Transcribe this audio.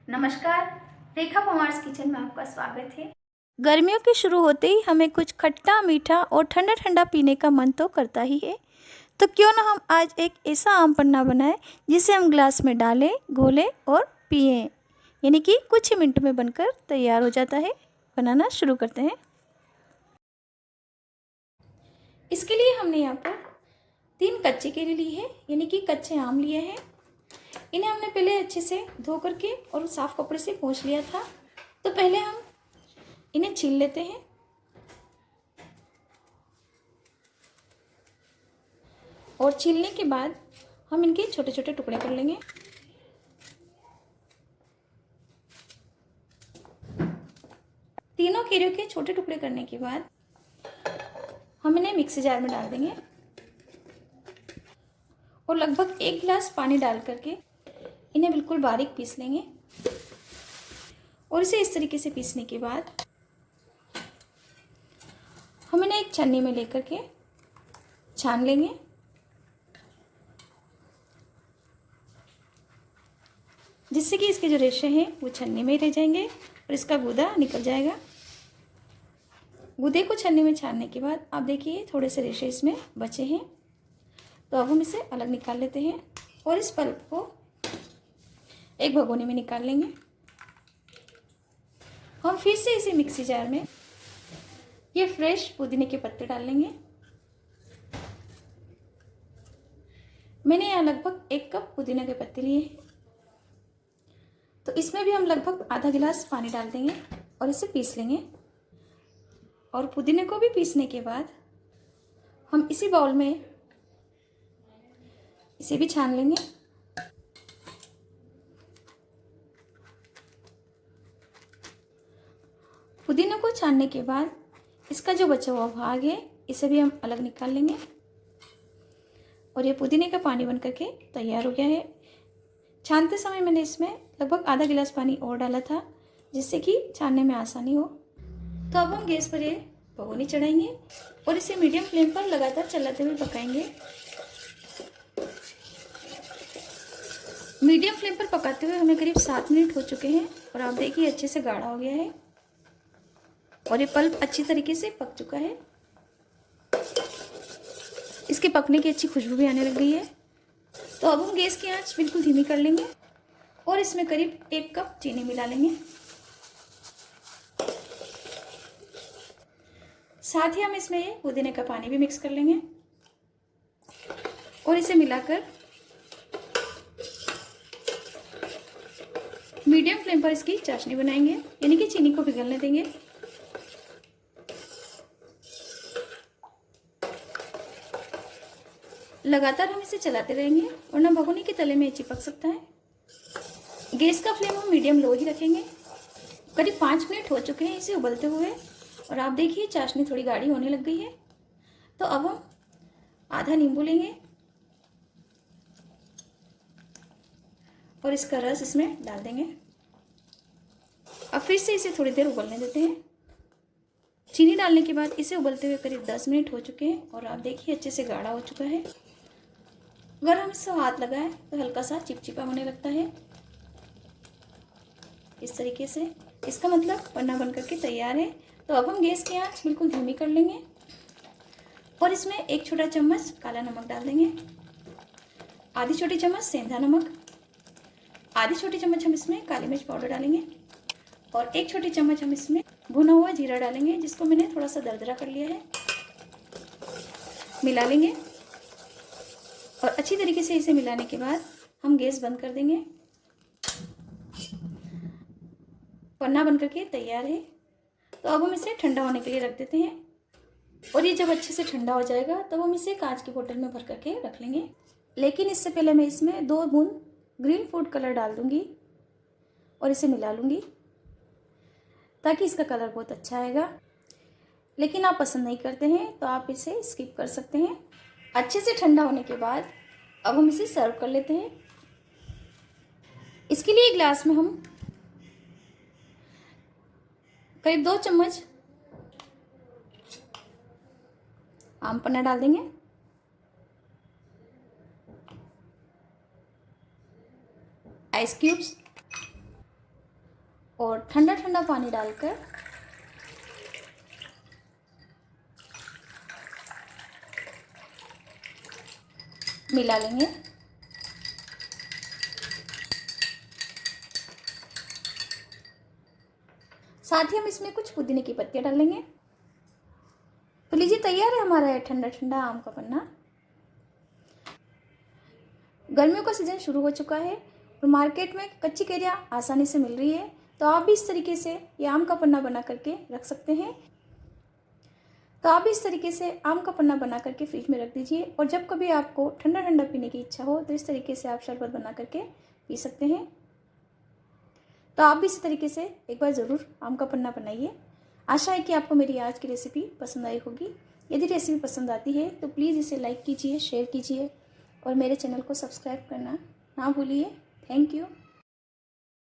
नमस्कार, रेखा पवार्स किचन में आपका स्वागत है। गर्मियों के शुरू होते ही हमें कुछ खट्टा मीठा और ठंडा ठंडा पीने का मन तो करता ही है। तो क्यों ना हम आज एक ऐसा आम पन्ना बनाएं जिसे हम ग्लास में डालें, घोलें और पिएं। यानी कि कुछ ही मिनट में बनकर तैयार हो जाता है। बनाना शुरू करते हैं। इसके लिए हमने यहाँ पर 3 कच्चे केले लिए हैं, यानी कि कच्चे आम लिए हैं। इन्हें हमने पहले अच्छे से धो करके और साफ कपड़े से पोंछ लिया था। तो पहले हम इन्हें छील लेते हैं और छीलने के बाद हम इनके छोटे छोटे टुकड़े कर लेंगे। तीनों केलों के छोटे टुकड़े करने के बाद हम इन्हें मिक्सी जार में डाल देंगे और लगभग 1 गिलास पानी डाल करके इन्हें बिल्कुल बारीक पीस लेंगे। और इसे इस तरीके से पीसने के बाद हम इन्हें एक छन्नी में लेकर के छान लेंगे। जिससे कि इसके जो रेशे हैं वो छन्नी में ही रह जाएंगे और इसका गूदा निकल जाएगा। गूदे को छन्नी में छानने के बाद आप देखिए थोड़े से रेशे इसमें बचे हैं। तो अब हम इसे अलग निकाल लेते हैं और इस पल्प को एक भगोने में निकाल लेंगे। हम फिर से इसे मिक्सी जार में ये फ्रेश पुदीने के पत्ते डाल लेंगे। मैंने यहाँ लगभग 1 कप पुदीना के पत्ते लिए हैं। तो इसमें भी हम लगभग आधा गिलास पानी डाल देंगे और इसे पीस लेंगे। और पुदीने को भी पीसने के बाद हम इसी बाउल में इसे भी छान लेंगे। पुदीने को छानने के बाद इसका जो बचा हुआ भाग है इसे भी हम अलग निकाल लेंगे। और ये पुदीने का पानी बन करके तैयार हो गया है। छानते समय मैंने इसमें लगभग आधा गिलास पानी और डाला था जिससे कि छानने में आसानी हो। तो अब हम गैस पर ये भगोनी चढ़ाएंगे और इसे मीडियम फ्लेम पर लगातार चलाते हुए पकाएंगे। मीडियम फ्लेम पर पकाते हुए हमें करीब 7 मिनट हो चुके हैं और आप देखिए अच्छे से गाढ़ा हो गया है और ये पल्प अच्छी तरीके से पक चुका है। इसके पकने की अच्छी खुशबू भी आने लग गई है। तो अब हम गैस की आंच बिल्कुल धीमी कर लेंगे और इसमें करीब 1 कप चीनी मिला लेंगे। साथ ही हम इसमें ये पुदीने का पानी भी मिक्स कर लेंगे और इसे मिलाकर मीडियम फ्लेम पर इसकी चाशनी बनाएंगे, यानी कि चीनी को पिघलने देंगे। लगातार हम इसे चलाते रहेंगे वरना भगोनी के तले में चिपक सकता है। गैस का फ्लेम हम मीडियम लो ही रखेंगे। करीब 5 मिनट हो चुके हैं इसे उबलते हुए और आप देखिए चाशनी थोड़ी गाढ़ी होने लग गई है। तो अब हम आधा नींबू लेंगे और इसका रस इसमें डाल देंगे। अब फिर से इसे थोड़ी देर उबलने देते हैं। चीनी डालने के बाद इसे उबलते हुए करीब 10 मिनट हो चुके हैं और आप देखिए अच्छे से गाढ़ा हो चुका है। अगर हम इससे हाथ लगाएं तो हल्का सा चिपचिपा होने लगता है इस तरीके से। इसका मतलब पन्ना बन करके तैयार है। तो अब हम गैस की आंच बिल्कुल धीमी कर लेंगे और इसमें 1 छोटा चम्मच काला नमक डाल देंगे, आधी छोटी चम्मच सेंधा नमक, आधी छोटी चम्मच हम इसमें काली मिर्च पाउडर डालेंगे और 1 छोटी चम्मच हम इसमें भुना हुआ जीरा डालेंगे जिसको मैंने थोड़ा सा दरदरा कर लिया है। मिला लेंगे और अच्छी तरीके से इसे मिलाने के बाद हम गैस बंद कर देंगे। पन्ना बन करके तैयार है। तो अब हम इसे ठंडा होने के लिए रख देते हैं और ये जब अच्छे से ठंडा हो जाएगा तब हम इसे कांच की बोतल में भर करके रख लेंगे। लेकिन इससे पहले मैं इसमें 2 बूंद ग्रीन फूड कलर डाल दूंगी और इसे मिला लूँगी ताकि इसका कलर बहुत अच्छा आएगा। लेकिन आप पसंद नहीं करते हैं तो आप इसे स्किप कर सकते हैं। अच्छे से ठंडा होने के बाद अब हम इसे सर्व कर लेते हैं। इसके लिए ग्लास में हम करीब 2 चम्मच आम पन्ना डाल देंगे, आइस क्यूब्स, और ठंडा ठंडा पानी डालकर मिला लेंगे। साथ ही हम इसमें कुछ पुदीने की पत्तियां डालेंगे। तो लीजिए तैयार है हमारा ये ठंडा ठंडा आम का पन्ना। गर्मियों का सीज़न शुरू हो चुका है और मार्केट में कच्ची कैरियाँ आसानी से मिल रही है, तो आप भी इस तरीके से ये आम का पन्ना बना करके रख सकते हैं। तो आप भी इस तरीके से आम का पन्ना बना करके फ्रिज में रख दीजिए और जब कभी आपको ठंडा ठंडा पीने की इच्छा हो तो इस तरीके से आप शरबत बना करके पी सकते हैं। तो आप भी इसी तरीके से एक बार ज़रूर आम का पन्ना बनाइए। आशा है कि आपको मेरी आज की रेसिपी पसंद आई होगी। यदि रेसिपी पसंद आती है तो प्लीज़ इसे लाइक कीजिए, शेयर कीजिए और मेरे चैनल को सब्सक्राइब करना ना भूलिए। Thank you.